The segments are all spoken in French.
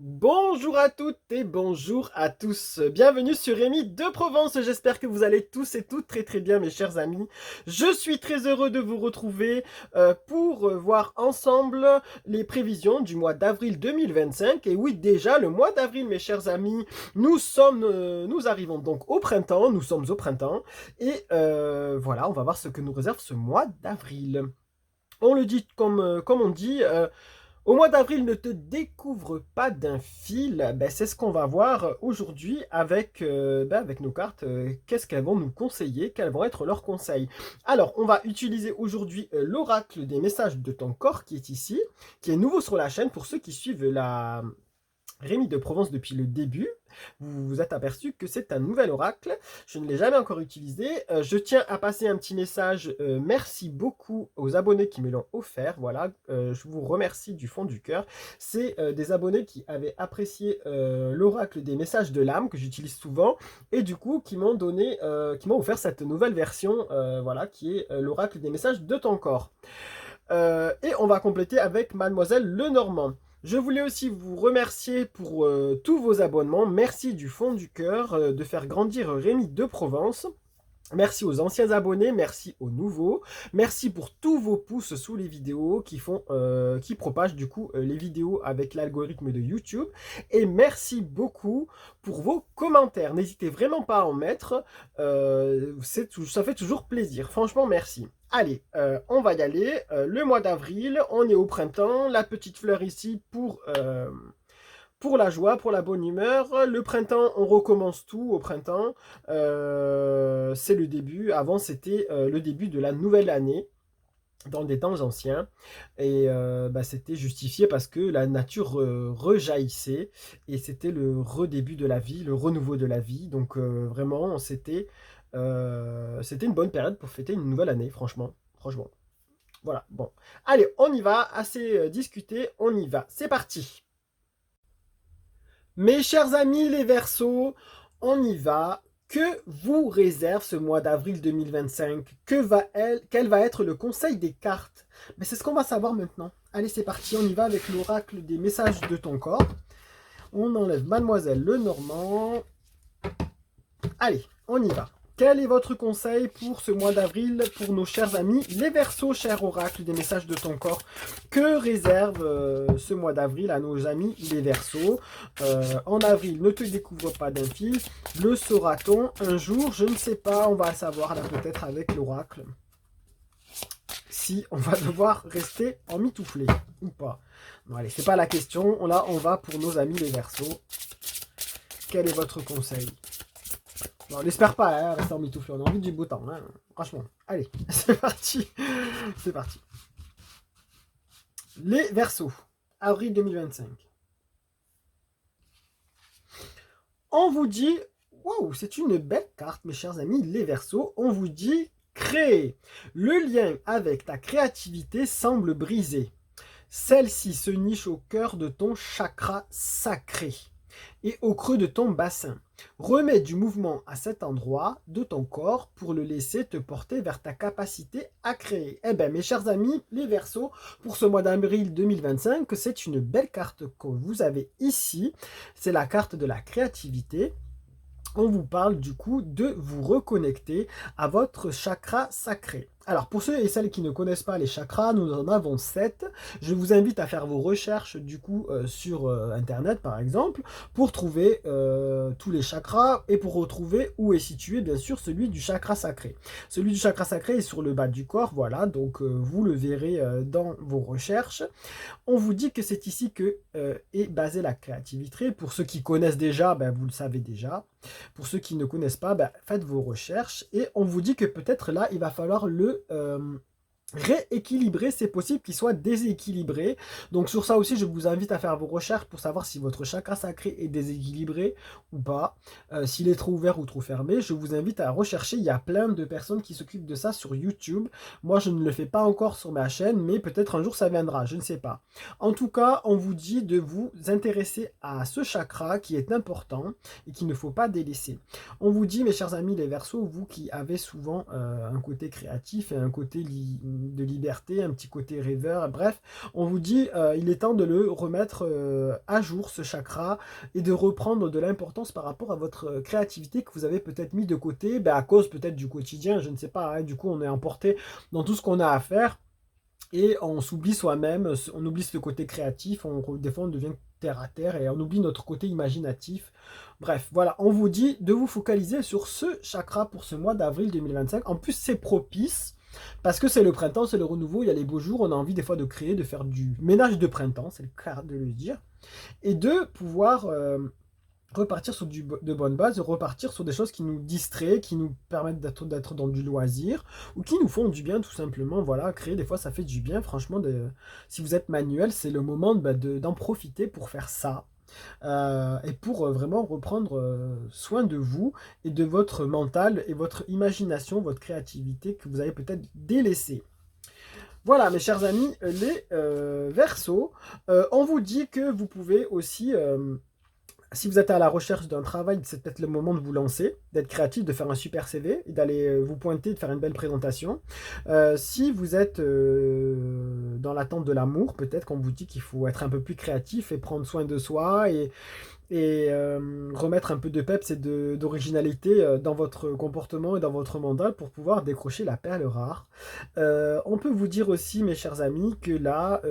Bonjour à toutes et bonjour à tous. Bienvenue sur Rémi de Provence. J'espère que vous allez tous et toutes très très bien, mes chers amis. Je suis très heureux de vous retrouver pour voir ensemble les prévisions du mois d'avril 2025. Et oui, déjà le mois d'avril, mes chers amis, nous arrivons donc au printemps. Nous sommes au printemps et voilà, on va voir ce que nous réserve ce mois d'avril. On le dit comme on dit. Au mois d'avril, ne te découvre pas d'un fil. Ben, c'est ce qu'on va voir aujourd'hui avec nos cartes. Qu'est-ce qu'elles vont nous conseiller? Quels vont être leurs conseils? Alors, on va utiliser aujourd'hui l'oracle des messages de ton corps qui est ici, qui est nouveau sur la chaîne pour ceux qui suivent la, Rémi de Provence depuis le début. Vous vous êtes aperçu que c'est un nouvel oracle. Je ne l'ai jamais encore utilisé. Je tiens à passer un petit message. Merci beaucoup aux abonnés qui me l'ont offert. Voilà, je vous remercie du fond du cœur. C'est des abonnés qui avaient apprécié l'oracle des messages de l'âme que j'utilise souvent et du coup qui m'ont offert cette nouvelle version, voilà, qui est l'oracle des messages de ton corps. Et on va compléter avec Mademoiselle Lenormand. Je voulais aussi vous remercier pour tous vos abonnements. Merci du fond du cœur de faire grandir Rémi de Provence. Merci aux anciens abonnés, merci aux nouveaux, merci pour tous vos pouces sous les vidéos qui propagent du coup les vidéos avec l'algorithme de YouTube. Et merci beaucoup pour vos commentaires. N'hésitez vraiment pas à en mettre, ça fait toujours plaisir. Franchement, merci. Allez, on va y aller. Le mois d'avril, on est au printemps. La petite fleur ici pour la joie, pour la bonne humeur. Le printemps, on recommence tout au printemps. C'est le début. Avant, c'était le début de la nouvelle année dans des temps anciens. Et c'était justifié parce que la nature rejaillissait et c'était le redébut de la vie, le renouveau de la vie. Donc vraiment, c'était une bonne période pour fêter une nouvelle année, franchement. Franchement. Voilà, bon. Allez, on y va. Assez discuté, on y va. C'est parti. Mes chers amis les Verseaux, on y va. Que vous réserve ce mois d'avril 2025? Quel va être le conseil des cartes? Mais c'est ce qu'on va savoir maintenant. Allez, c'est parti, on y va avec l'oracle des messages de ton corps. On enlève Mademoiselle Lenormand. Allez, on y va. Quel est votre conseil pour ce mois d'avril pour nos chers amis les Verseaux, cher oracle des messages de ton corps? Que réserve ce mois d'avril à nos amis les Verseaux? En avril, ne te découvre pas d'un fil. Le saura-t-on un jour? Je ne sais pas, on va savoir là peut-être avec l'oracle. Si on va devoir rester en mitouflé ou pas. Bon, allez, c'est pas la question. Là, on va pour nos amis les Verseaux. Quel est votre conseil? Bon, on n'espère pas, hein, rester en mitouflé. On a envie du beau temps, hein, franchement. Allez, c'est parti. C'est parti. Les Verseaux, avril 2025. On vous dit, waouh, c'est une belle carte, mes chers amis, les Verseaux. On vous dit, créer. Le lien avec ta créativité semble brisé. Celle-ci se niche au cœur de ton chakra sacré et au creux de ton bassin. Remets du mouvement à cet endroit de ton corps pour le laisser te porter vers ta capacité à créer. Eh bien, mes chers amis, les Verseaux, pour ce mois d'avril 2025, c'est une belle carte que vous avez ici. C'est la carte de la créativité. On vous parle du coup de vous reconnecter à votre chakra sacré. Alors pour ceux et celles qui ne connaissent pas les chakras, nous en avons 7. Je vous invite à faire vos recherches du coup sur internet par exemple pour trouver tous les chakras et pour retrouver où est situé bien sûr celui du chakra sacré. Celui du chakra sacré est sur le bas du corps, voilà, donc vous le verrez dans vos recherches. On vous dit que c'est ici que est basée la créativité. Pour ceux qui connaissent déjà, ben, vous le savez déjà. Pour ceux qui ne connaissent pas, ben, faites vos recherches. Et on vous dit que peut-être là, il va falloir le rééquilibrer, c'est possible qu'il soit déséquilibré. Donc sur ça aussi, je vous invite à faire vos recherches pour savoir si votre chakra sacré est déséquilibré ou pas. S'il est trop ouvert ou trop fermé, je vous invite à rechercher. Il y a plein de personnes qui s'occupent de ça sur YouTube. Moi, je ne le fais pas encore sur ma chaîne, mais peut-être un jour ça viendra, je ne sais pas. En tout cas, on vous dit de vous intéresser à ce chakra qui est important et qu'il ne faut pas délaisser. On vous dit, mes chers amis les Verseaux, vous qui avez souvent un côté créatif et un côté de liberté, un petit côté rêveur. Bref, on vous dit il est temps de le remettre à jour, ce chakra, et de reprendre de l'importance par rapport à votre créativité que vous avez peut-être mis de côté, à cause peut-être du quotidien, je ne sais pas, hein, du coup on est emporté dans tout ce qu'on a à faire. Et on s'oublie soi-même, on oublie ce côté créatif, des fois on devient terre à terre et on oublie notre côté imaginatif. Bref, voilà, on vous dit de vous focaliser sur ce chakra pour ce mois d'avril 2025. En plus, c'est propice parce que c'est le printemps, c'est le renouveau, il y a les beaux jours, on a envie des fois de créer, de faire du ménage de printemps, c'est le cas de le dire, et de pouvoir repartir sur de bonnes bases, repartir sur des choses qui nous distraient, qui nous permettent d'être dans du loisir, ou qui nous font du bien tout simplement. Voilà, créer des fois ça fait du bien, franchement, si vous êtes manuel, c'est le moment d'en profiter pour faire ça. Et pour vraiment reprendre soin de vous et de votre mental et votre imagination, votre créativité que vous avez peut-être délaissée. Voilà, mes chers amis, les Verseaux, on vous dit que vous pouvez aussi si vous êtes à la recherche d'un travail, c'est peut-être le moment de vous lancer, d'être créatif, de faire un super CV et d'aller vous pointer, de faire une belle présentation. Si vous êtes dans l'attente de l'amour, peut-être qu'on vous dit qu'il faut être un peu plus créatif et prendre soin de soi et remettre un peu de peps et d'originalité dans votre comportement et dans votre mandat pour pouvoir décrocher la perle rare. On peut vous dire aussi, mes chers amis, que là,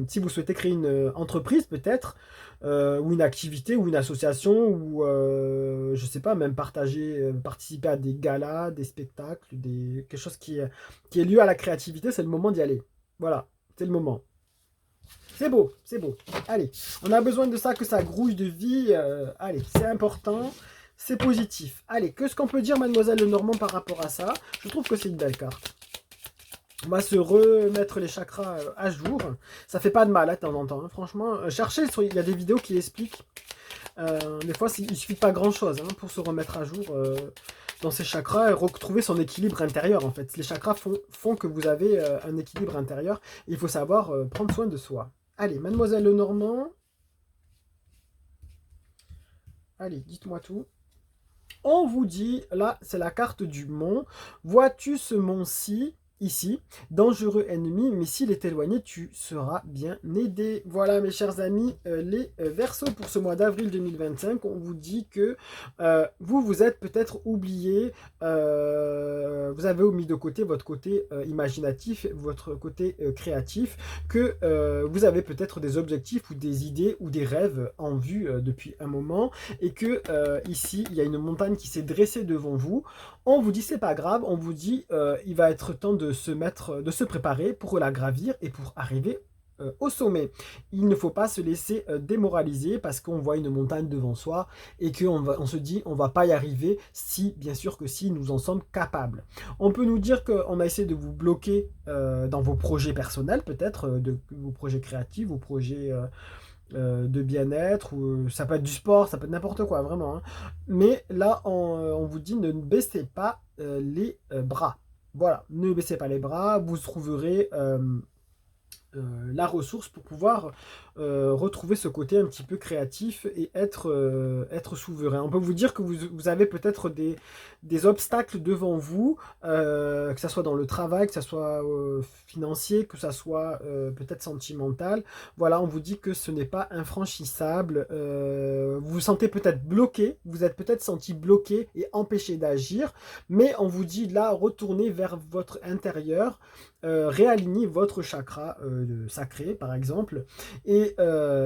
si vous souhaitez créer une entreprise peut-être, ou une activité, ou une association, ou je sais pas, même participer à des galas, des spectacles, quelque chose qui est lié à la créativité, c'est le moment d'y aller. Voilà, c'est le moment. C'est beau, c'est beau. Allez, on a besoin de ça, que ça grouille de vie. Allez, c'est important, c'est positif. Allez, qu'est-ce qu'on peut dire, Mademoiselle Lenormand, par rapport à ça? Je trouve que c'est une belle carte. On va se remettre les chakras à jour. Ça fait pas de mal, hein, de temps en temps. Hein. Franchement, cherchez, il y a des vidéos qui expliquent. Des fois, il suffit de pas grand-chose hein, pour se remettre à jour dans ces chakras et retrouver son équilibre intérieur, en fait. Les chakras font que vous avez un équilibre intérieur. Et il faut savoir prendre soin de soi. Allez, Mademoiselle Lenormand. Allez, dites-moi tout. On vous dit, là, c'est la carte du mont. Vois-tu ce mont-ci? Ici, dangereux ennemi, mais s'il est éloigné, tu seras bien aidé. Voilà mes chers amis, les Verseaux pour ce mois d'avril 2025, on vous dit que vous êtes peut-être oublié, vous avez mis de côté votre côté imaginatif, votre côté créatif, que vous avez peut-être des objectifs ou des idées ou des rêves en vue depuis un moment, et que ici, il y a une montagne qui s'est dressée devant vous. On vous dit c'est pas grave, on vous dit il va être temps de se préparer pour la gravir et pour arriver au sommet. Il ne faut pas se laisser démoraliser parce qu'on voit une montagne devant soi et on se dit on va pas y arriver si, bien sûr que si, nous en sommes capables. On peut nous dire qu'on a essayé de vous bloquer dans vos projets personnels peut-être, vos projets créatifs, vos projets de bien-être, ou ça peut être du sport, ça peut être n'importe quoi, vraiment. Hein. Mais là, on vous dit ne baissez pas les bras. Voilà, ne baissez pas les bras, vous trouverez la ressource pour pouvoir retrouver ce côté un petit peu créatif et être souverain. On peut vous dire que vous avez peut-être des obstacles devant vous, que ce soit dans le travail, que ce soit financier, que ce soit peut-être sentimental. Voilà, on vous dit que ce n'est pas infranchissable. Vous vous sentez peut-être bloqué, vous êtes peut-être senti bloqué et empêché d'agir, mais on vous dit là, retournez vers votre intérieur, réalignez votre chakra sacré par exemple et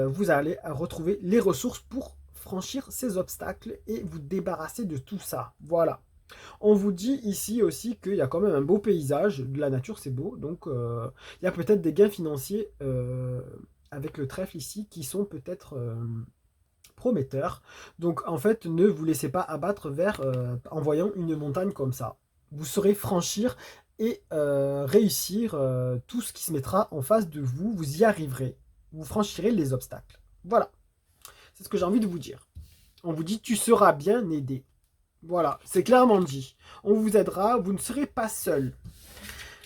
vous allez retrouver les ressources pour franchir ces obstacles et vous débarrasser de tout ça. Voilà. On vous dit ici aussi qu'il y a quand même un beau paysage, de la nature c'est beau, donc il y a peut-être des gains financiers avec le trèfle ici qui sont peut-être prometteurs. Donc en fait ne vous laissez pas abattre en voyant une montagne comme ça. Vous saurez franchir et réussir tout ce qui se mettra en face de vous, vous y arriverez, vous franchirez les obstacles. Voilà, c'est ce que j'ai envie de vous dire. On vous dit tu seras bien aidé. Voilà, c'est clairement dit. On vous aidera, vous ne serez pas seul.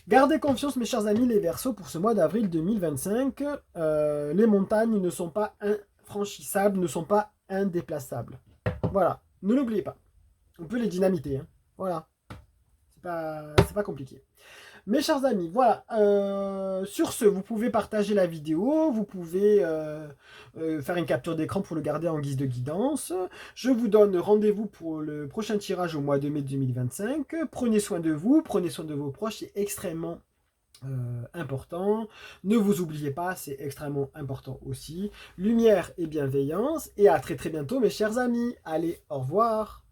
Gardez confiance mes chers amis les Verseaux pour ce mois d'avril 2025. Les montagnes ne sont pas infranchissables, ne sont pas indéplaçables. Voilà, ne l'oubliez pas. On peut les dynamiter. Hein. Voilà. C'est pas compliqué. Mes chers amis, voilà, sur ce, vous pouvez partager la vidéo, vous pouvez faire une capture d'écran pour le garder en guise de guidance. Je vous donne rendez-vous pour le prochain tirage au mois de mai 2025. Prenez soin de vous, prenez soin de vos proches, c'est extrêmement important. Ne vous oubliez pas, c'est extrêmement important aussi. Lumière et bienveillance, et à très très bientôt mes chers amis. Allez, au revoir.